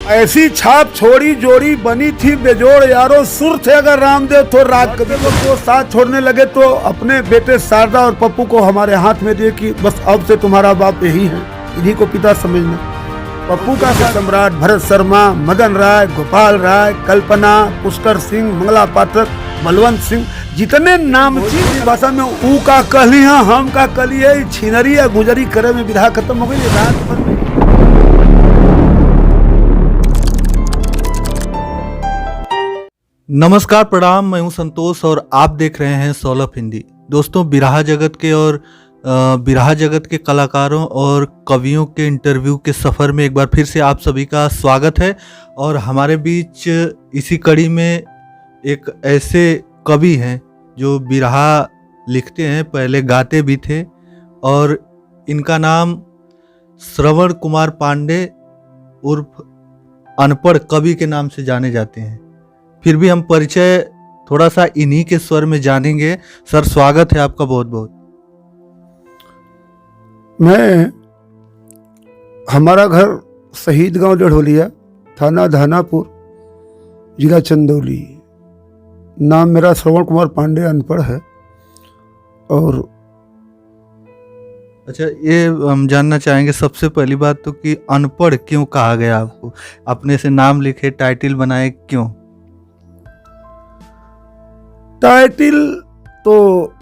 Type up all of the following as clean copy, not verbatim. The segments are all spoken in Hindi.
ऐसी छाप छोड़ी जोड़ी बनी थी बेजोड़ यारो, सुर थे अगर रामदेव तो राग कभी वो साथ छोड़ने लगे तो अपने बेटे शारदा और पप्पू को हमारे हाथ में दिए कि बस अब से तुम्हारा बाप यही है, इन्हीं को पिता समझना। पप्पू का सम्राट भरत शर्मा, मदन राय, गोपाल राय, कल्पना, पुष्कर सिंह, मंगला पाठक, बलवंत सिंह, जितने नाम चीनी भाषा में ऊ का कहली है, हम का कहली है, छिनरी या गुजरी करे में विधा खत्म हो गई रात भर में। नमस्कार, प्रणाम। मैं हूं संतोष और आप देख रहे हैं सोलफ हिंदी। दोस्तों, बिरहा जगत के कलाकारों और कवियों के इंटरव्यू के सफ़र में एक बार फिर से आप सभी का स्वागत है। और हमारे बीच इसी कड़ी में एक ऐसे कवि हैं जो बिरहा लिखते हैं, पहले गाते भी थे, और इनका नाम श्रवण कुमार पांडे उर्फ अनपढ़ कवि के नाम से जाने जाते हैं। फिर भी हम परिचय थोड़ा सा इन्हीं के स्वर में जानेंगे। सर, स्वागत है आपका बहुत बहुत। हमारा घर शहीद गांव डढ़ोलिया, थाना धानापुर, जिला चंदौली। नाम मेरा श्रवण कुमार पांडे अनपढ़ है। और अच्छा, ये हम जानना चाहेंगे सबसे पहली बात तो कि अनपढ़ क्यों कहा गया आपको? अपने से नाम लिखे, टाइटल बनाए, क्यों? टाइटल तो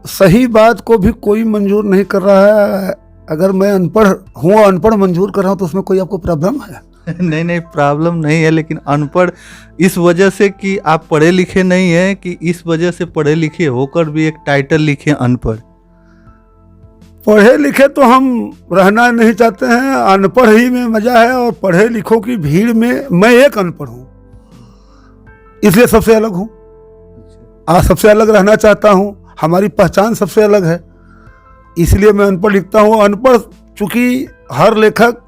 सही बात को भी कोई मंजूर नहीं कर रहा है। अगर मैं अनपढ़ हूँ, अनपढ़ मंजूर कर रहा हूँ तो उसमें कोई आपको प्रॉब्लम है? नहीं, प्रॉब्लम नहीं है, लेकिन अनपढ़ इस वजह से कि आप पढ़े लिखे नहीं हैं, कि इस वजह से पढ़े लिखे होकर भी एक टाइटल लिखे अनपढ़? पढ़े लिखे तो हम रहना नहीं चाहते हैं, अनपढ़ ही में मजा है। और पढ़े लिखों की भीड़ में मैं एक अनपढ़ हूँ, इसलिए सबसे अलग हूँ। आज सबसे अलग रहना चाहता हूँ, हमारी पहचान सबसे अलग है, इसलिए मैं अनपढ़ लिखता हूँ। अनपढ़ चूंकि हर लेखक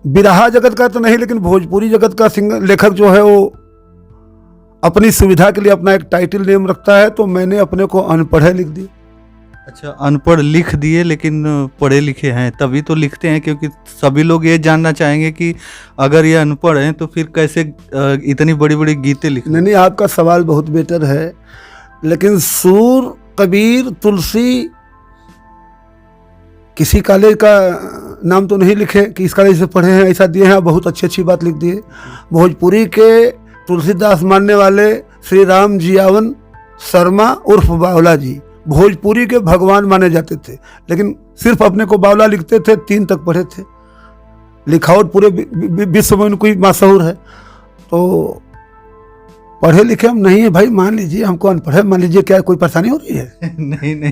बिरहा जगत का तो नहीं, लेकिन भोजपुरी जगत का लेखक जो है वो अपनी सुविधा के लिए अपना एक टाइटल नेम रखता है, तो मैंने अपने को अनपढ़ लिख दिया। अच्छा, अनपढ़ लिख दिए, लेकिन पढ़े लिखे हैं तभी तो लिखते हैं, क्योंकि सभी लोग ये जानना चाहेंगे कि अगर ये अनपढ़ हैं तो फिर कैसे इतनी बड़ी बड़ी गीतें लिख। नहीं, आपका सवाल बहुत बेहतर है, लेकिन सूर, कबीर, तुलसी किसी कॉलेज का नाम तो नहीं लिखे कि इस कॉलेज से पढ़े हैं, ऐसा दिए हैं। बहुत अच्छी बात लिख दिए। भोजपुरी के तुलसीदास मानने वाले श्री राम जियावन शर्मा उर्फ बावला जी भोजपुरी के भगवान माने जाते थे, लेकिन सिर्फ अपने को बावला लिखते थे। 3 तक पढ़े थे, लिखावट पूरे विश्व में उनकी मशहूर है। तो पढ़े लिखे हम नहीं है भाई, मान लीजिए हमको अनपढ़ मान लीजिए, क्या कोई परेशानी हो रही है? नहीं,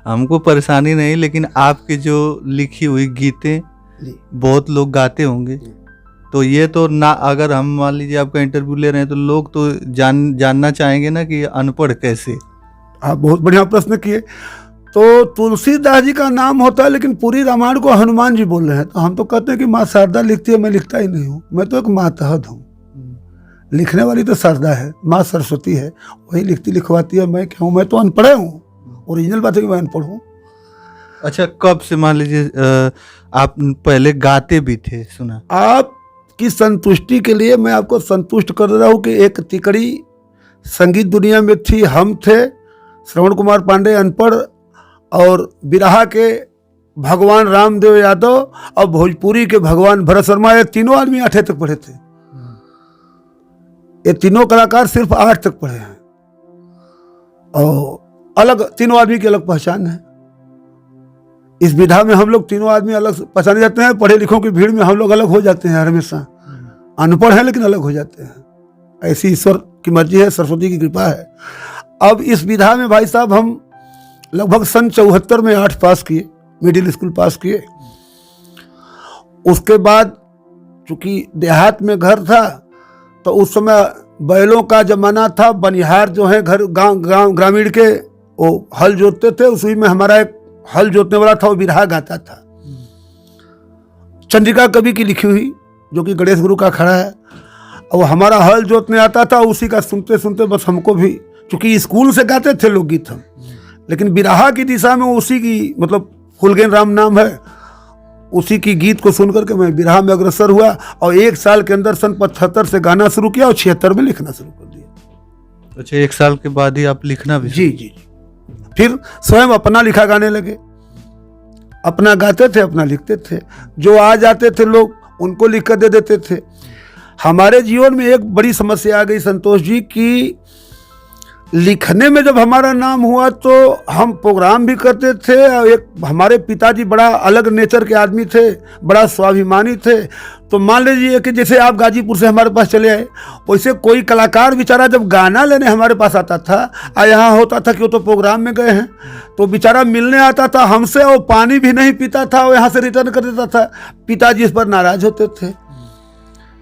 हमको परेशानी नहीं, लेकिन आपके जो लिखी हुई गीतें बहुत लोग गाते होंगे, तो ये तो ना, अगर हम मान लीजिए आपका इंटरव्यू ले रहे हैं तो लोग तो जानना चाहेंगे ना कि अनपढ़ कैसे। आप बहुत बढ़िया प्रश्न किए। तो तुलसीदास जी का नाम होता है, लेकिन पूरी रामायण को हनुमान जी बोल रहे हैं, तो हम तो कहते हैं कि माँ शारदा लिखती है, मैं लिखता ही नहीं हूँ। मैं तो एक मातहत हूँ, लिखने वाली तो शारदा है, माँ सरस्वती है, वही लिखती लिखवाती है। मैं क्या हूँ? मैं तो अनपढ़ हूँ। ओरिजिनल बात है कि मैं अनपढ़ हूँ। अच्छा, कब से मान लीजिए आप पहले गाते भी थे? सुना आपकी संतुष्टि के लिए मैं आपको संतुष्ट कर रहा हूँ कि एक तिकड़ी संगीत दुनिया में थी, हम थे श्रवण कुमार पांडे अनपढ़, और बिरहा के भगवान रामदेव यादव और भोजपुरी के भगवान भरत शर्मा, ये तीनों आदमी 8 तक पढ़े थे। ये तीनों कलाकार सिर्फ 8 तक पढ़े हैं, और अलग तीनों आदमी की अलग पहचान है। इस विधा में हम लोग तीनों आदमी अलग पहचाने जाते हैं। पढ़े लिखों की भीड़ में हम लोग अलग हो जाते हैं हमेशा। अनपढ़ हैं लेकिन अलग हो जाते हैं। ऐसी ईश्वर की मर्जी है, सरस्वती की कृपा है। अब इस विधा में भाई साहब हम लगभग सन 74 में 8 पास किए, मिडिल स्कूल पास किए। उसके बाद चूंकि देहात में घर था, तो उस समय बैलों का जमाना था। बनिहार जो है घर गांव ग्रामीण के, वो हल जोतते थे। उसी में हमारा एक हल जोतने वाला था, वो बिरहा गाता था। चंद्रिका कवि की लिखी हुई, जो कि गणेश गुरु का खड़ा है। और हमारा हल जोतने आता था, उसी का सुनते सुनते बस हमको भी, चूंकि स्कूल से गाते थे लोकगीत हम, लेकिन बिरहा की दिशा में उसी की, मतलब फुलगेन राम नाम है, उसी की गीत को सुन करके मैं बिरहा में अग्रसर हुआ और 1 साल के अंदर सन 75 से गाना शुरू किया और 76 में लिखना शुरू कर दिया। अच्छा, 1 साल के बाद ही आप लिखना भी? जी जी। फिर स्वयं अपना लिखा गाने लगे, अपना गाते थे, अपना लिखते थे। जो आ जाते थे लोग उनको लिख कर दे देते थे। हमारे जीवन में एक बड़ी समस्या आ गई संतोष जी की लिखने में जब हमारा नाम हुआ तो हम प्रोग्राम भी करते थे और एक हमारे पिताजी बड़ा अलग नेचर के आदमी थे, बड़ा स्वाभिमानी थे। तो मान लीजिए कि जैसे आप गाजीपुर से हमारे पास चले आए, वैसे कोई कलाकार बेचारा जब गाना लेने हमारे पास आता था और यहाँ होता था कि वो तो प्रोग्राम में गए हैं, तो बेचारा मिलने आता था हमसे और पानी भी नहीं पीता था और यहाँ से रिटर्न कर देता था। पिताजी इस पर नाराज होते थे,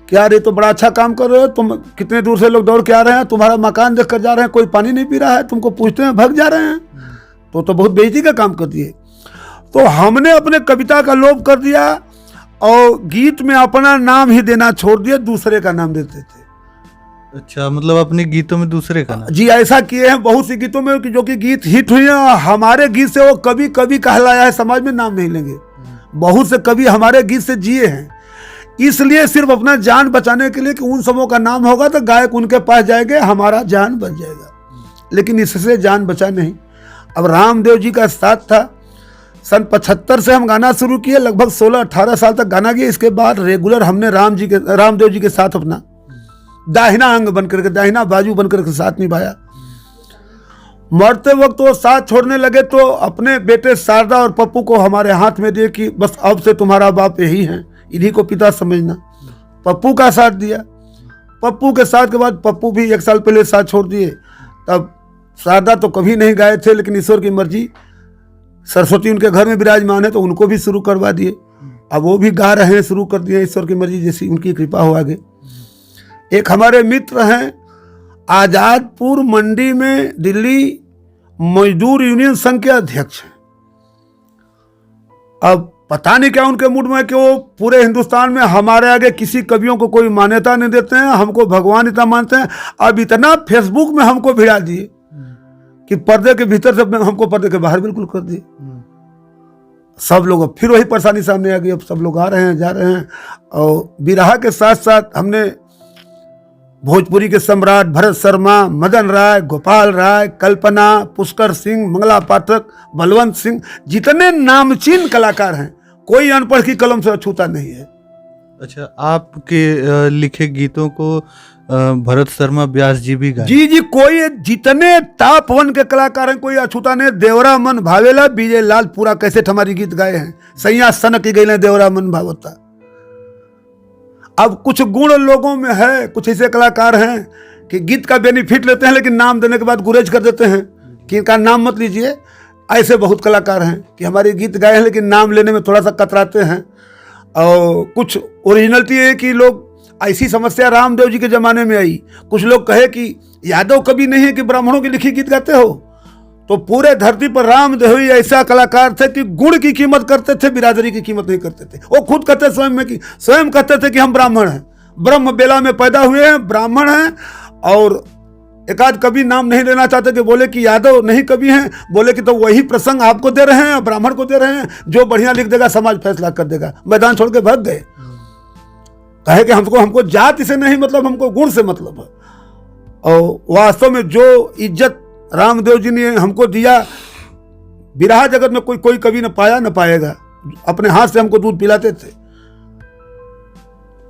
क्या रे तो बड़ा अच्छा काम कर रहे हो, तुम कितने दूर से लोग दौड़ के आ रहे हैं, तुम्हारा मकान देख कर जा रहे हैं, कोई पानी नहीं पी रहा है, तुमको पूछते हैं भाग जा रहे हैं, तो बहुत बेइज्जती का काम कर दिए। तो हमने अपने कविता का लोप कर दिया और गीत में अपना नाम ही देना छोड़ दिया, दूसरे का नाम देते थे। अच्छा, मतलब अपने गीतों में दूसरे का नाम? जी, ऐसा किए हैं बहुत सी गीतों में जो कि गीत हिट हुए हैं, हमारे गीत से वो कभी कभी कहलाया है, समाज में नाम नहीं लेंगे। बहुत से कवि हमारे गीत से जिए हैं, इसलिए सिर्फ अपना जान बचाने के लिए कि उन सबों का नाम होगा तो गायक उनके पास जाएंगे, हमारा जान बच जाएगा, लेकिन इससे जान बचा नहीं। अब रामदेव जी का साथ था, सन 75 से हम गाना शुरू किए, लगभग 16-18 साल तक गाना किया। इसके बाद रेगुलर हमने रामदेव जी के साथ अपना दाहिना अंग बनकर के, दाहिना बाजू बनकर के साथ निभाया। मरते वक्त वो साथ छोड़ने लगे तो अपने बेटे शारदा और पप्पू को हमारे हाथ में दिए कि बस अब से तुम्हारा बाप यही है, इन्हीं को पिता समझना। पप्पू का साथ दिया। पप्पू के साथ के बाद पप्पू भी 1 साल पहले साथ छोड़ दिए। तब शारदा तो कभी नहीं गाए थे, लेकिन ईश्वर की मर्जी, सरस्वती उनके घर में विराजमान है तो उनको भी शुरू करवा दिए। अब वो भी गा रहे हैं, शुरू कर दिए, ईश्वर की मर्जी जैसी उनकी कृपा हो आगे। एक हमारे मित्र हैं, आज़ादपुर मंडी में दिल्ली मजदूर यूनियन संघ के अध्यक्ष हैं। अब पता नहीं क्या उनके मूड में है कि वो पूरे हिंदुस्तान में हमारे आगे किसी कवियों को कोई मान्यता नहीं देते हैं, हमको भगवान इतना मानते हैं। अब इतना फेसबुक में हमको भिड़ा दिए कि पर्दे के भीतर से हमको पर्दे के बाहर बिल्कुल कर दिए। सब लोग अब फिर वही परेशानी सामने आ गई। अब सब लोग आ रहे हैं, जा रहे हैं। और बिरहा के साथ साथ हमने भोजपुरी के सम्राट भरत शर्मा, मदन राय, गोपाल राय, कल्पना, पुष्कर सिंह, मंगला पाठक, बलवंत सिंह, जितने नामचीन कलाकार हैं, कोई अनपढ़ की कलम से अछूता नहीं है। अच्छा, आपके लिखे गीतों को भरत शर्मा व्यास जी भी गाए? जी जी, कोई जितने टॉप 1 के कलाकार हैं कोई अछूता नहीं। देवरा मन भावेला, विजय लाल पूरा कैसेट हमारी गीत गाए हैं। सैया सनक गई देवरा मन भावता। अब कुछ गुण लोगों में है, कुछ ऐसे कलाकार हैं कि गीत का बेनिफिट लेते हैं लेकिन नाम देने के बाद गुरेज कर देते हैं कि इनका नाम मत लीजिए। ऐसे बहुत कलाकार हैं कि हमारे गीत गाए हैं लेकिन नाम लेने में थोड़ा सा कतराते हैं। और कुछ ओरिजिनलिटी है कि लोग, ऐसी समस्या रामदेव जी के ज़माने में आई। कुछ लोग कहे कि यादव कवि नहीं है कि ब्राह्मणों की लिखी गीत गाते हो, तो पूरे धरती पर रामदेव ही ऐसा कलाकार थे कि गुण की कीमत करते थे, बिरादरी की कीमत नहीं करते थे। वो खुद कहते स्वयं कहते थे कि हम ब्राह्मण हैं, ब्रह्म बेला में पैदा हुए हैं, ब्राह्मण हैं। और एक आध कवि नाम नहीं लेना चाहते कि बोले कि यादव नहीं कवि हैं, बोले कि तो वही प्रसंग आपको दे रहे हैं, ब्राह्मण को दे रहे हैं, जो बढ़िया लिख देगा समाज फैसला कर देगा। मैदान छोड़ के भाग गए, कहे कि हमको जाति से नहीं मतलब, हमको गुण से मतलब है। और वास्तव में जो इज्जत रामदेव जी ने हमको दिया, बिरहा जगत में कोई कवि न पाया न पाएगा। अपने हाथ से हमको दूध पिलाते थे,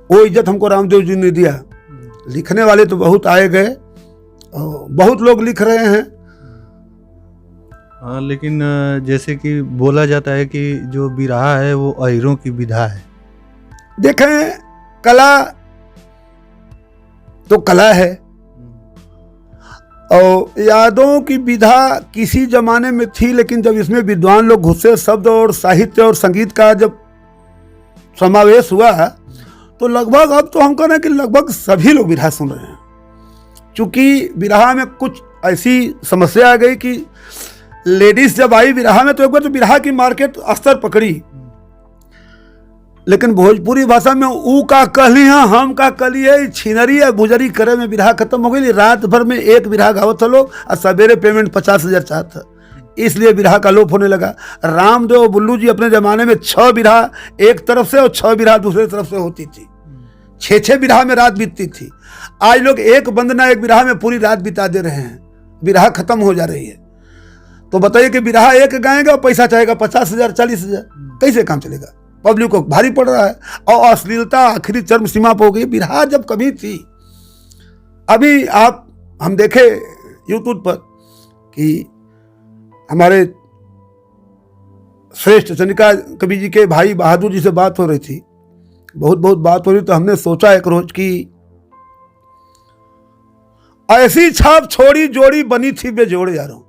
वो इज्जत हमको रामदेव जी ने दिया। लिखने वाले तो बहुत आए गए, बहुत लोग लिख रहे हैं। हाँ, लेकिन जैसे कि बोला जाता है कि जो बिरहा है वो अहिरों की विधा है। देखें, कला तो कला है, और यादों की विधा किसी जमाने में थी, लेकिन जब इसमें विद्वान लोग घुसे, शब्द और साहित्य और संगीत का जब समावेश हुआ, तो लगभग अब तो हम कह रहे हैं कि लगभग सभी लोग बिरहा सुन रहे हैं। चूँकि बिरहा में कुछ ऐसी समस्या आ गई कि लेडीज जब आई बिरहा में तो एक बार तो बिरहा की मार्केट स्तर पकड़ी, लेकिन भोजपुरी भाषा में ऊ का कहली है, हम का कली है, छिनरी है, बुजरी करे में बिरहा खत्म हो गई। रात भर में एक बिरहा गावत लोग और सवेरे पेमेंट 50,000 चाहता। इसलिए बिरहा का लोप होने लगा। रामदेव और बुल्लू जी अपने ज़माने में 6 बिरहा एक तरफ से और 6 बिरहा दूसरे तरफ से होती थी। 6 बिरहा में रात बीतती थी। आज लोग एक वंदना एक बिरहा में पूरी रात बिता दे रहे हैं, बिरहा खत्म हो जा रही है। तो बताइए कि बिरहा एक गाएंगे और पैसा चाहेगा 50,000 40,000, कैसे काम चलेगा? पब्लिक को भारी पड़ रहा है और अश्लीलता आखिरी चरम सीमा पर हो गई। बिरहा जब कभी थी, अभी हम देखे यूट्यूब पर कि हमारे श्रेष्ठ चंद्रिका कवि जी के भाई बहादुर जी से बात हो रही थी, बहुत बात हो रही, तो हमने सोचा एक रोज कि ऐसी छाप छोड़ी जोड़ी बनी थी बेजोड़ यारों,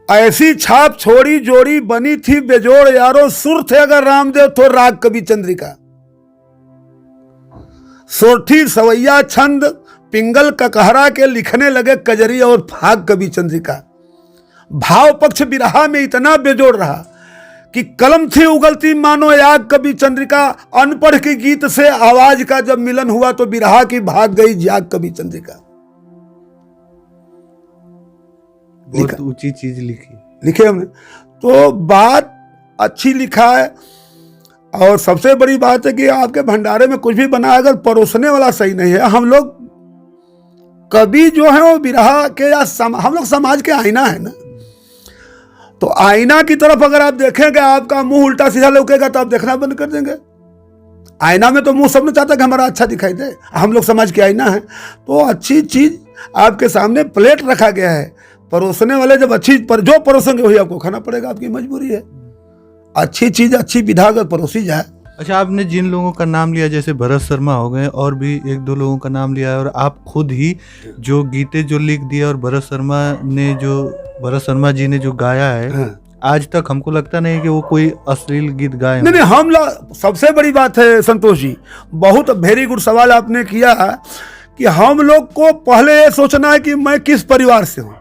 ऐसी छाप छोड़ी जोड़ी बनी थी बेजोड़ यारों, सुर थे अगर रामदेव तो राग कवि चंद्रिका, सोठी सवैया छंद पिंगल ककहरा के लिखने लगे कजरी और फाग कवि चंद्रिका। भाव पक्ष बिरहा में इतना बेजोड़ रहा कि कलम थी उगलती मानो याग कवि चंद्रिका, अनपढ़ के गीत से आवाज का जब मिलन हुआ तो बिरहा की भाग गई जाग कवि चंद्रिका। बहुत ऊंची चीज लिखे हमने, तो बात अच्छी लिखा है। और सबसे बड़ी बात है कि आपके भंडारे में कुछ भी बना, अगर परोसने वाला सही नहीं है, हम लोग कवि जो है वो बिरहा के या हम लोग समाज के आईना है ना, तो आईना की तरफ अगर आप देखेंगे आपका मुंह उल्टा सीधा लौकेगा तो आप देखना बंद कर देंगे। आईना में तो मुंह सब चाहता है कि हमारा अच्छा दिखाई दे, हम लोग समाज के आईना है। तो अच्छी चीज आपके सामने प्लेट रखा गया है, परोसने वाले जब अच्छी जो परोसेंगे वही आपको खाना पड़ेगा, आपकी मजबूरी है। अच्छी चीज अच्छी विधा अगर परोसी जाए। अच्छा, आपने जिन लोगों का नाम लिया, जैसे भरत शर्मा हो गए और भी 1-2 लोगों का नाम लिया है, और आप खुद ही जो गीते जो लिख दिया और भरत शर्मा जी ने जो गाया है, आज तक हमको लगता नहीं कि वो कोई अश्लील गीत गाए। नहीं, सबसे बड़ी बात है संतोष जी, बहुत वेरी गुड सवाल आपने किया कि हम लोग को पहले ये सोचना है कि मैं किस परिवार से हूं।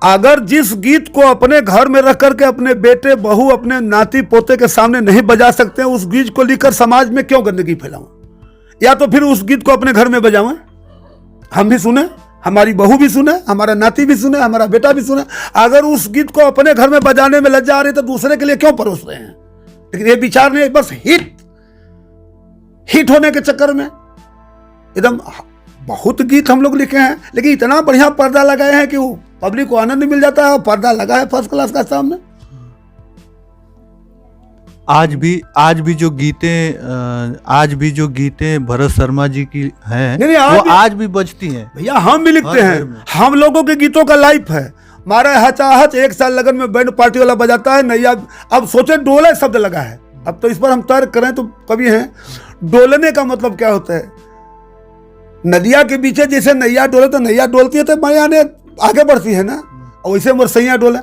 अगर जिस गीत को अपने घर में रख करके अपने बेटे बहू अपने नाती पोते के सामने नहीं बजा सकते हैं, उस गीत को लिखकर समाज में क्यों गंदगी फैलाऊं? या तो फिर उस गीत को अपने घर में बजावें, हम भी सुने, हमारी बहू भी सुने, हमारा नाती भी सुने, हमारा बेटा भी सुने। अगर उस गीत को अपने घर में बजाने में लज्जा आ रही तो दूसरे के लिए क्यों परोस रहे हैं? लेकिन ये विचार नहीं, बस हिट होने के चक्कर में एकदम बहुत गीत हम लोग लिखे हैं, लेकिन इतना बढ़िया पर्दा लगाए हैं कि वो पब्लिक को आनंद मिल जाता है। और पर्दा लगा है फर्स्ट क्लास का सामने। आज भी जो गीतें भरत शर्मा जी की हैं, वो आज भी बजती हैं भैया। हम भी लिखते हैं, हम लोगों के गीतों का लाइफ है। मारा हचाहच 1 साल लगन में बैंड पार्टी वाला बजाता है नैया। अब सोचे डोले शब्द लगा है, अब तो इस पर हम तर्क करें तो कवि हैं, डोलने का मतलब क्या होता है? नदिया के पीछे जैसे नैया डोले तो नैया डोलती है तो मैया ने आगे बढ़ती है ना, और वैसे मरसैया डोले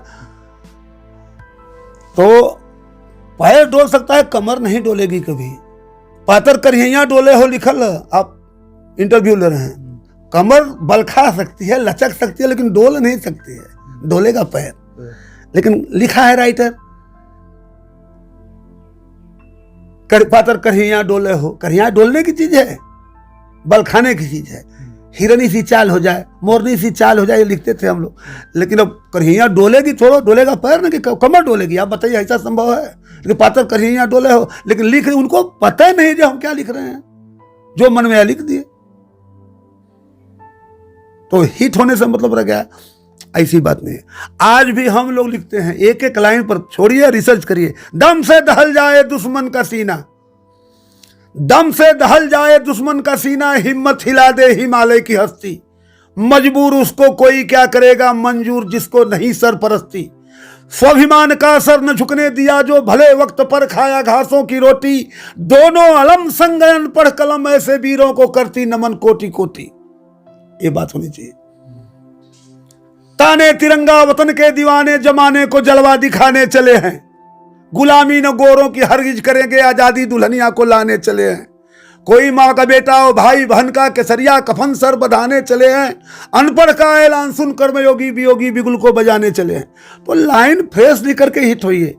तो पैर डोल सकता है, कमर नहीं डोलेगी कभी। पातर करिया डोले हो लिखल, आप इंटरव्यू ले रहे हैं, कमर बल खा सकती है, लचक सकती है, लेकिन डोल नहीं सकती है, डोलेगा पैर। लेकिन लिखा है राइटर, पातर करिया डोले हो, करिया डोलने की चीज है, बल खाने की चीज है। हिरनी सी चाल हो जाए, मोरनी सी चाल हो जाए, ये लिखते थे हम लोग। लेकिन अब करिया डोलेगी, थोड़ा डोलेगा पैर ना कि कमर डोलेगी? आप बताइए, ऐसा संभव है? लेकिन पातर करिया डोले हो, लेकिन लिख उनको पता नहीं जो हम क्या लिख रहे हैं, जो मन में आया लिख दिए। तो हिट होने से मतलब रह गया, ऐसी बात नहीं है। आज भी हम लोग लिखते हैं, एक एक लाइन पर छोड़िए, रिसर्च करिए। दम से दहल जाए दुश्मन का सीना, दम से दहल जाए दुश्मन का सीना, हिम्मत हिला दे हिमालय की हस्ती, मजबूर उसको कोई क्या करेगा, मंजूर जिसको नहीं सरपरस्ती। स्वाभिमान का सर न झुकने दिया जो भले वक्त पर खाया घासों की रोटी, दोनों अलम संग अनपढ़ कलम ऐसे वीरों को करती नमन कोटि कोटि। ये बात होनी चाहिए। ताने तिरंगा वतन के दीवाने जमाने को जलवा दिखाने चले हैं, गुलामी न गोरों की हरगिज करेंगे, आजादी दुल्हनिया को लाने चले हैं। कोई माँ का बेटा और भाई बहन का केसरिया कफन सर बधाने चले हैं, अनपढ़ का ऐलान सुन कर्मयोगी वियोगी बिगुल को बजाने चले हैं। तो लाइन फ्रेश लिख करके हिट हुई है।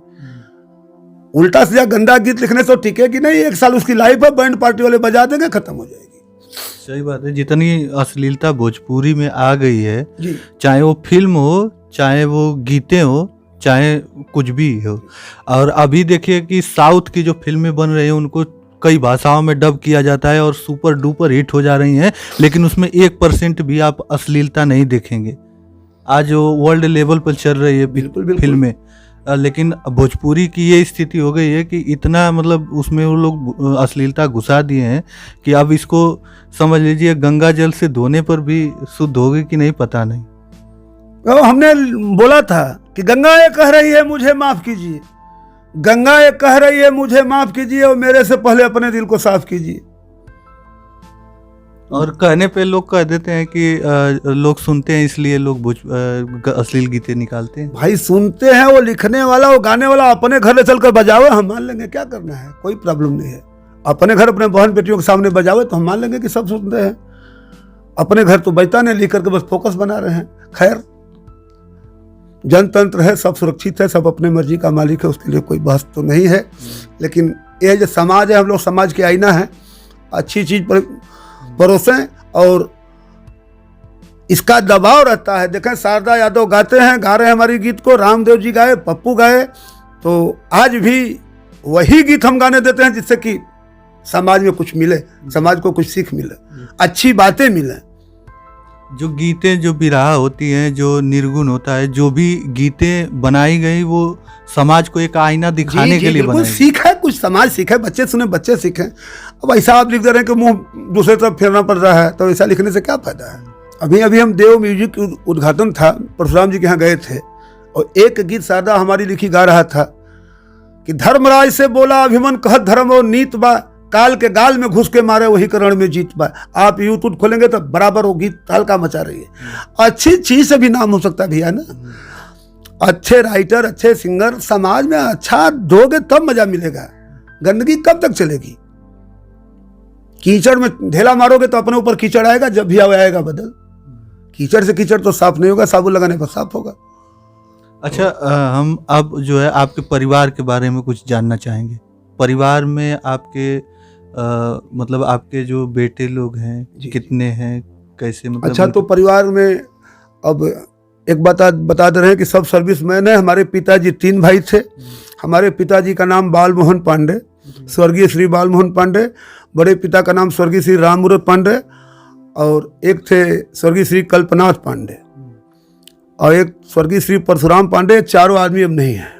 उल्टा सीधा गंदा गीत लिखने से टिकेगी नहीं, 1 साल उसकी लाइफ है, बैंड पार्टी वाले बजा देंगे, खत्म हो जाएगी। सही बात है। जितनी अश्लीलता भोजपुरी में आ गई है, चाहे वो फिल्म हो चाहे वो गीतें हो, चाहे कुछ भी हो। और अभी देखिए कि साउथ की जो फिल्में बन रही हैं उनको कई भाषाओं में डब किया जाता है और सुपर डुपर हिट हो जा रही हैं, लेकिन उसमें 1% भी आप अश्लीलता नहीं देखेंगे। आज वो वर्ल्ड लेवल पर चल रही है बिल्कुल बिल्कुल। फिल्में, लेकिन भोजपुरी की ये स्थिति हो गई है कि इतना मतलब उसमें वो लोग अश्लीलता घुसा दिए हैं कि अब इसको समझ लीजिए गंगा जल से धोने पर भी शुद्ध होगी कि नहीं पता नहीं। तो हमने बोला था कि गंगा ये कह रही है मुझे माफ कीजिए, गंगा ये कह रही है मुझे माफ कीजिए और मेरे से पहले अपने दिल को साफ कीजिए। और कहने पे लोग कह देते हैं कि लोग सुनते हैं इसलिए लोग अश्लील गीतें निकालते हैं। भाई सुनते हैं, वो लिखने वाला वो गाने वाला अपने घर ले चलकर बजावे, हम मान लेंगे, क्या करना है, कोई प्रॉब्लम नहीं है। अपने घर अपने बहन बेटियों के सामने बजावे तो हम मान लेंगे कि सब सुनते हैं। अपने घर तो बजता नहीं, लिख करके बस फोकस बना रहे हैं। खैर, जनतंत्र है, सब सुरक्षित है, सब अपने मर्जी का मालिक है, उसके लिए कोई बहस तो नहीं है। लेकिन ये जो समाज है, हम लोग समाज के आईना है, अच्छी चीज पर परोसें और इसका दबाव रहता है। देखें, शारदा यादव गाते हैं, गा रहे हैं हमारी गीत को, रामदेव जी गाए, पप्पू गाए, तो आज भी वही गीत हम गाने देते हैं जिससे कि समाज में कुछ मिले, समाज को कुछ सीख मिले, अच्छी बातें मिले। जो गीतें जो बिरहा होती हैं, जो निर्गुण होता है, जो भी गीतें बनाई गई वो समाज को एक आईना दिखाने के लिए बनाई गई। सीख है, कुछ समाज सीखे, बच्चे सुने, बच्चे सीखें। अब ऐसा आप लिख दे रहे हैं कि मुंह दूसरे तरफ फेरना पड़ रहा है, तो ऐसा लिखने से क्या फायदा है। अभी हम देव म्यूजिक उद्घाटन था, परशुराम जी के यहाँ गए थे और एक गीत शारदा हमारी लिखी गा रहा था कि धर्मराज से बोला अभिमन कहत धर्म और नीत बा, काल के गाल में घुस के मारे वही करण में जीत बा। आप यूट्यूब खोलेंगे तो बराबर वो गीत तालका मचा रही है। अच्छी चीज से भी नाम हो सकता है भैया ना, अच्छे राइटर, अच्छे सिंगर, समाज में अच्छा दोगे तब मजा मिलेगा। गंदगी कब तक चलेगी? कीचड़ में ढेला मारोगे तो अपने ऊपर कीचड़ आएगा, जब भी आएगा बदल। कीचड़ से कीचड़ तो साफ नहीं होगा, साबुन लगाने पर साफ होगा। अच्छा, हम अब जो है आपके परिवार के बारे में कुछ जानना चाहेंगे। परिवार में आपके मतलब आपके जो बेटे लोग हैं कितने हैं, कैसे मतलब? अच्छा, तो परिवार में अब एक बात बता दे रहे हैं कि सब सर्विसमैन है। हमारे पिताजी 3 भाई थे। हमारे पिताजी का नाम बाल मोहन पांडे, स्वर्गीय श्री बाल मोहन पांडे। बड़े पिता का नाम स्वर्गीय श्री राममूर्त पांडे और एक थे स्वर्गीय श्री कल्पनाथ पांडे और एक स्वर्गीय श्री परशुराम पांडे। चारों आदमी अब नहीं हैं।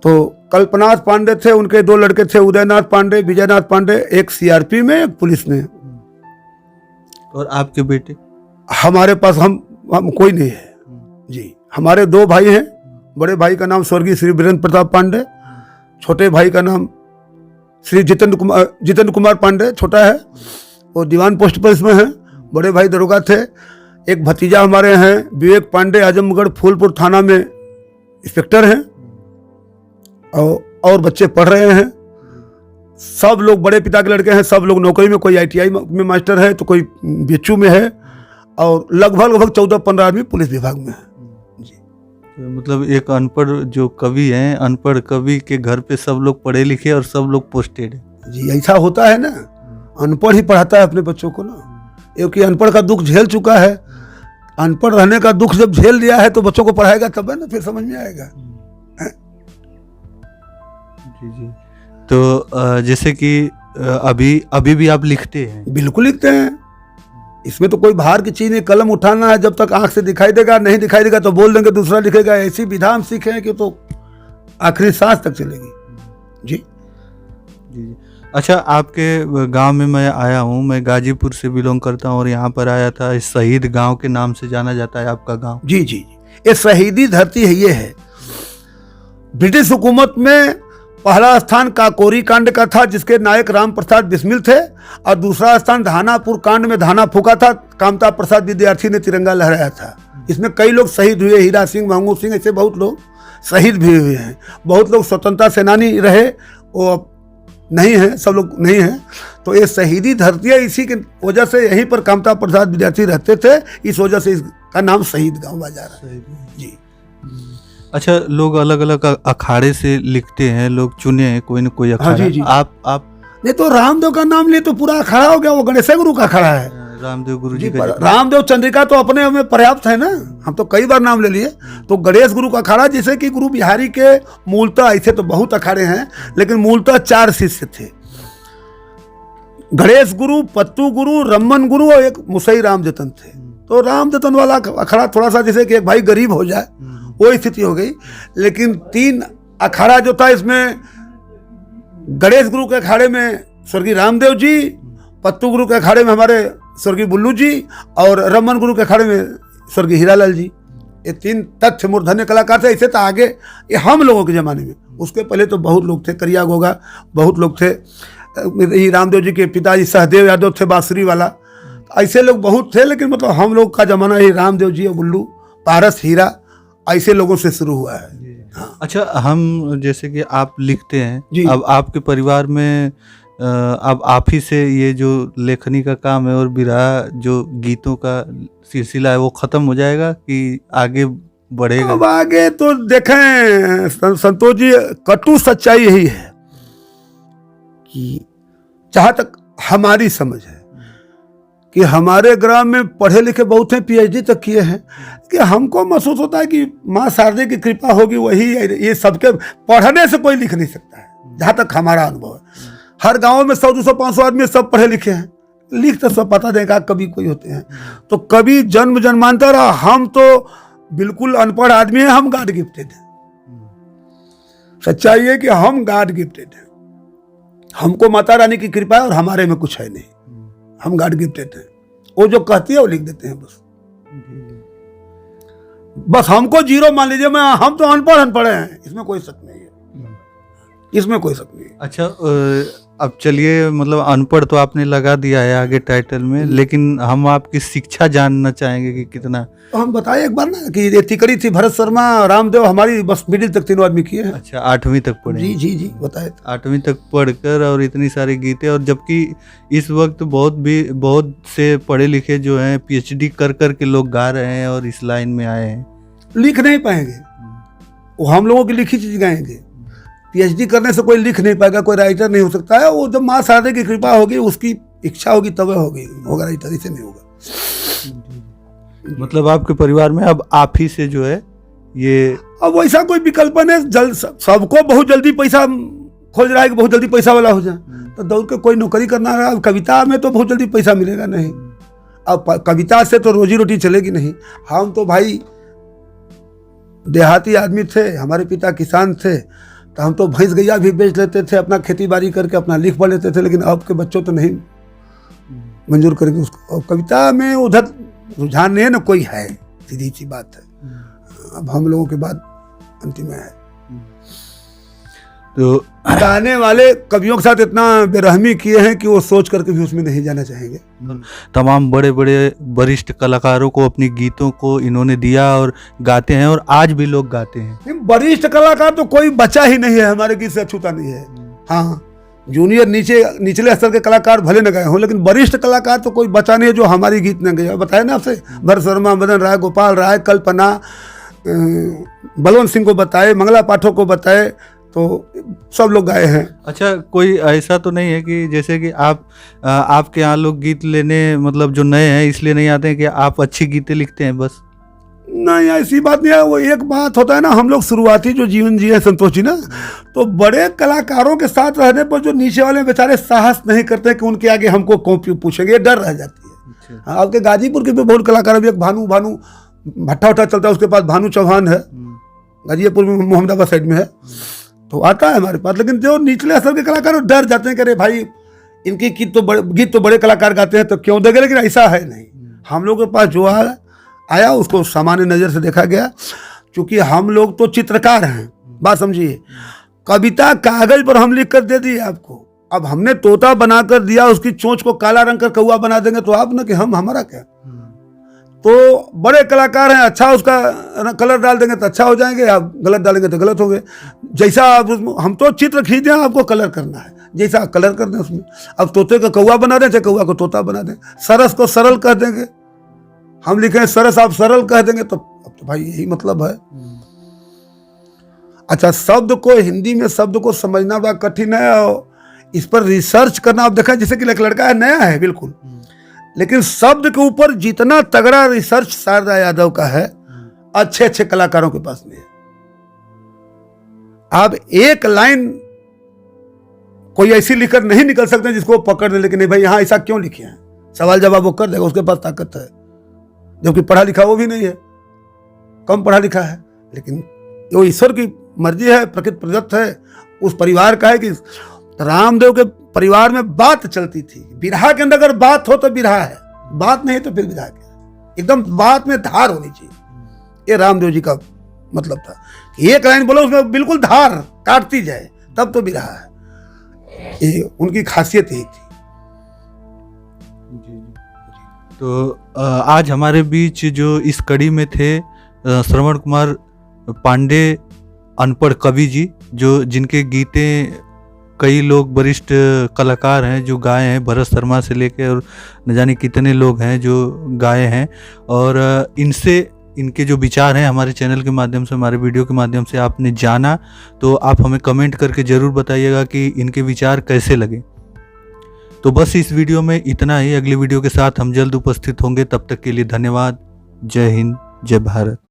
तो कल्पनाथ पांडे थे, उनके 2 लड़के थे, उदयनाथ पांडे, विजयनाथ पांडे, एक सीआरपी में, एक पुलिस में। और आपके बेटे? हमारे पास हम कोई नहीं है जी। हमारे 2 भाई हैं। बड़े भाई का नाम स्वर्गीय श्री वीरेंद्र प्रताप पांडे, छोटे भाई का नाम श्री जितेंद्र कुमार पांडे, छोटा है, वो दीवान पोस्ट पर इसमें है। बड़े भाई दरोगा थे। एक भतीजा हमारे हैं विवेक पांडे, आजमगढ़ फूलपुर थाना में इंस्पेक्टर हैं और बच्चे पढ़ रहे हैं। सब लोग बड़े पिता के लड़के हैं, सब लोग नौकरी में, कोई आईटीआई में मास्टर है तो कोई बीएचयू में है और लगभग 14-15 आदमी पुलिस विभाग में है जी। मतलब एक अनपढ़ जो कवि हैं, अनपढ़ कवि के घर पे सब लोग पढ़े लिखे और सब लोग पोस्टेड है जी। ऐसा होता है ना, अनपढ़ ही पढ़ाता है अपने बच्चों को ना, क्योंकि अनपढ़ का दुख झेल चुका है। अनपढ़ रहने का दुख जब झेल लिया है तो बच्चों को पढ़ाएगा तब है ना, फिर समझ में आएगा। जी। तो जैसे कि अभी भी आप लिखते हैं? बिल्कुल लिखते हैं, इसमें तो कोई बाहर की चीज नहीं। कलम उठाना है, जब तक आंख से दिखाई देगा, नहीं दिखाई देगा तो बोल देंगे, दूसरा लिखेगा। ऐसी विधा हम सीखे हैं कि तो आखिरी सांस तक चलेगी जी। जी। अच्छा, आपके गांव में मैं आया हूं, मैं गाजीपुर से बिलोंग करता हूं और यहाँ पर आया था। इस शहीद गांव के नाम से जाना जाता है आपका गांव? जी जी जी, ये शहीदी धरती है। ये है ब्रिटिश हुकूमत में पहला स्थान काकोरी कांड का था, जिसके नायक राम प्रसाद बिस्मिल थे, और दूसरा स्थान धानापुर कांड में धाना फूका था, कामता प्रसाद विद्यार्थी ने तिरंगा लहराया था। इसमें कई लोग शहीद हुए, हीरा सिंह, महमूद सिंह, ऐसे बहुत लोग शहीद भी हुए हैं। बहुत लोग स्वतंत्रता सेनानी रहे, वो अब नहीं है, सब लोग नहीं हैं। तो ये शहीदी धरती है, इसी की वजह से यहीं पर कामता प्रसाद विद्यार्थी रहते थे, इस वजह से इसका नाम शहीद गाँव बाजार है जी। अच्छा, लोग अलग अलग अखाड़े से लिखते हैं, लोग चुने हैं कोई न कोई अखाड़ा। हाँ जी जी। आप नहीं तो रामदेव का नाम लिए तो पूरा अखाड़ा हो गया, वो गणेश गुरु का अखाड़ा है। रामदेव गुरु जी जी का रामदेव चंद्रिका तो अपने में पर्याप्त है ना, हम तो कई बार नाम ले लिए। तो गणेश गुरु का अखाड़ा, जैसे कि गुरु बिहारी के मूलतः ऐसे तो बहुत अखाड़े हैं, लेकिन मूलतः 4 शिष्य थे, गणेश गुरु, पत्तू गुरु, रमन गुरु और एक मुसई राम जतन थे। तो राम जतन वाला अखाड़ा थोड़ा सा जैसे कि एक भाई गरीब हो जाए वो स्थिति हो गई। लेकिन 3 अखाड़ा जो था, इसमें गणेश गुरु के अखाड़े में स्वर्गीय रामदेव जी, पत्तू गुरु के अखाड़े में हमारे स्वर्गीय बुल्लू जी और रमन गुरु के अखाड़े में स्वर्गीय हीरालाल जी। ये 3 तथ्य मूर्धन्य कलाकार थे। ऐसे तो आगे ये हम लोगों के ज़माने में, उसके पहले तो बहुत लोग थे, करिया गोगा बहुत लोग थे, रामदेव जी के पिताजी सहदेव यादव थे बांसुरी वाला, ऐसे लोग बहुत थे। लेकिन मतलब हम लोग का ज़माना ही रामदेव जी और बुल्लू, पारस, हीरा, ऐसे लोगों से शुरू हुआ है। हाँ। अच्छा, हम जैसे कि आप लिखते हैं, जी। अब आपके परिवार में अब आप ही से ये जो लेखनी का काम है और विरह जो गीतों का सिलसिला है वो खत्म हो जाएगा कि आगे बढ़ेगा? अब आगे तो देखें संतोष जी, कटु सच्चाई यही है कि जहाँ तक हमारी समझ है कि हमारे ग्राम में पढ़े लिखे बहुत हैं, PhD तक किए हैं, कि हमको महसूस होता है कि माँ शारदे की कृपा होगी, वही ये सबके पढ़ने से कोई लिख नहीं सकता है, जहाँ तक हमारा अनुभव है। हर गांव में 100, 200, 500 आदमी सब पढ़े लिखे हैं, लिख तो सब पता देगा, कभी कोई होते हैं। तो कभी जन्म जन्मांतर, हम तो बिल्कुल अनपढ़ आदमी हैं, हम गॉड गिफ्टेड हैं। सच्चाई है कि हम गॉड गिफ्टेड हैं, हमको माता रानी की कृपा है और हमारे में कुछ है नहीं, हम गॉड गिफ्टेड हैं। वो जो कहती है वो लिख देते हैं बस हमको 0 मान लीजिए। हम तो अनपढ़ हैं, इसमें कोई शक नहीं है, इसमें कोई शक नहीं है। अच्छा, अब चलिए, मतलब अनपढ़ तो आपने लगा दिया है आगे टाइटल में, लेकिन हम आपकी शिक्षा जानना चाहेंगे कि कितना। तो हम बताए एक बार ना कि ये तिकड़ी थी, भरत शर्मा, रामदेव, हमारी बस मिडिल तक तीनों आदमी किए हैं। अच्छा, 8वीं तक पढ़े? जी जी जी, बताए। 8वीं तक पढ़कर और इतनी सारी गीतें, और जबकि इस वक्त बहुत से पढ़े लिखे जो हैं PhD कर के लोग गा रहे हैं और इस लाइन में आए हैं। लिख नहीं पाएंगे वो, हम लोगों की लिखी चीज गाएंगे। PhD करने से कोई लिख नहीं पाएगा, कोई राइटर नहीं हो सकता है। वो जब माँ शारदे की कृपा होगी, उसकी इच्छा होगी, तब होगा राइटर, इसे नहीं होगा। मतलब आपके परिवार में अब आप ही से जो है ये, अब वैसा कोई विकल्प नहीं, जल्द सबको बहुत जल्दी पैसा खोज रहा है कि बहुत जल्दी पैसा वाला हो जाए, तो दौड़ के कोई नौकरी करना रहा। कविता में तो बहुत जल्दी पैसा मिलेगा नहीं, अब कविता से तो रोजी रोटी चलेगी नहीं। हम तो भाई देहाती आदमी थे, हमारे पिता किसान थे, तो हम तो भैंस गैया भी बेच लेते थे, अपना खेती बाड़ी करके अपना लिख पढ़ लेते थे। लेकिन अब के बच्चों तो नहीं मंजूर करेंगे उसको। और कविता में उधर रुझान नहीं है ना, कोई है, सीधी सी बात है। अब हम लोगों के बाद अंतिम है। तो गाने वाले कवियों के साथ इतना बेरहमी किए हैं कि वो सोच करके भी उसमें नहीं जाना चाहेंगे। तमाम बड़े बड़े वरिष्ठ कलाकारों को अपनी गीतों को इन्होंने दिया और गाते हैं, और आज भी लोग गाते हैं। वरिष्ठ कलाकार तो कोई बचा ही नहीं है, हमारे गीत से अछूता नहीं है। हाँ, जूनियर निचले स्तर के कलाकार भले न गए हों, लेकिन वरिष्ठ कलाकार तो कोई बचा नहीं है जो हमारी गीत न गए। बताया ना आपसे, भरत शर्मा, मदन राय, गोपाल राय, कल्पना, बलवंत सिंह को बताए, मंगला पाठक को बताए, तो सब लोग गाए हैं। अच्छा, कोई ऐसा तो नहीं है कि जैसे कि आपके यहाँ लोग गीत लेने, मतलब जो नए हैं इसलिए नहीं आते हैं कि आप अच्छी गीतें लिखते हैं बस? नहीं, ऐसी बात नहीं है। वो एक बात होता है ना, हम लोग शुरुआती जो जीवन जिए संतोष जी ना, तो बड़े कलाकारों के साथ रहने पर जो नीचे वाले बेचारे साहस नहीं करते कि उनके आगे हमको कॉपी पूछेंगे, डर रह जाती है। हाँ, आपके गाजीपुर के भी बहुत कलाकार, अभी एक भानु भट्टा चलता है, उसके पास भानु चौहान है, गाजीपुर में, मोहम्मदाबाद साइड में है, तो आता है हमारे पास। लेकिन जो निचले स्तर के कलाकार डर जाते हैं कि अरे भाई इनकी गीत तो बड़े कलाकार गाते हैं तो क्यों देंगे। लेकिन ऐसा है नहीं, हम लोग के पास जो आया उसको सामान्य नज़र से देखा गया। क्योंकि हम लोग तो चित्रकार हैं, बात समझिए। कविता कागज पर हम लिख कर दे दी आपको, अब हमने तोता बनाकर दिया, उसकी चोंच को काला रंग कर कौवा बना देंगे तो आप ना कि हमारा क्या। तो बड़े कलाकार हैं, अच्छा उसका कलर डाल देंगे तो अच्छा हो जाएंगे, आप गलत डालेंगे तो गलत होंगे। जैसा आप हम तो चित्र खींच दें, आपको कलर करना है, जैसा कलर कर दें उसमें। अब तोते का कौवा बना दें, चाहे कौवा को तोता बना दें। सरस को सरल कह देंगे, हम लिखें सरस, आप सरल कह देंगे, तो अब तो भाई यही मतलब है। अच्छा, शब्द को हिंदी में शब्द को समझना बड़ा कठिन है, और इस पर रिसर्च करना। आप देखा जैसे कि एक लड़का है, नया है बिल्कुल, लेकिन शब्द के ऊपर जितना तगड़ा रिसर्च शारदा यादव का है, अच्छे अच्छे कलाकारों के पास नहीं है। आप एक लाइन कोई ऐसी लिखकर नहीं निकल सकते जिसको वो पकड़ दे, लेकिन नहीं भाई यहाँ ऐसा क्यों लिखे हैं, सवाल जवाब वो कर देगा, उसके पास ताकत है। जबकि पढ़ा लिखा वो भी नहीं है, कम पढ़ा लिखा है, लेकिन वो ईश्वर की मर्जी है, प्रकृति प्रदत्त है, उस परिवार का है कि रामदेव के परिवार में बात चलती थी। बिरहा के अंदर अगर बात हो तो बिरहा है, बात नहीं तो फिर बिरहा क्या, एकदम बात में धार होनी चाहिए। ये रामदेव जी का मतलब था, एक लाइन बोलो उसमें बिल्कुल धार काटती जाए, तब तो बिरहा है। ये उनकी खासियत यही थी। तो आज हमारे बीच जो इस कड़ी में थे श्रवण कुमार पांडे, अनपढ़ कवि जी, जो जिनके गीतें कई लोग वरिष्ठ कलाकार हैं जो गाए हैं, भरत शर्मा से लेकर और न जाने कितने लोग हैं जो गाए हैं। और इनसे इनके जो विचार हैं हमारे चैनल के माध्यम से, हमारे वीडियो के माध्यम से आपने जाना, तो आप हमें कमेंट करके ज़रूर बताइएगा कि इनके विचार कैसे लगे। तो बस इस वीडियो में इतना ही। अगली वीडियो के साथ हम जल्द उपस्थित होंगे, तब तक के लिए धन्यवाद। जय हिंद, जय भारत।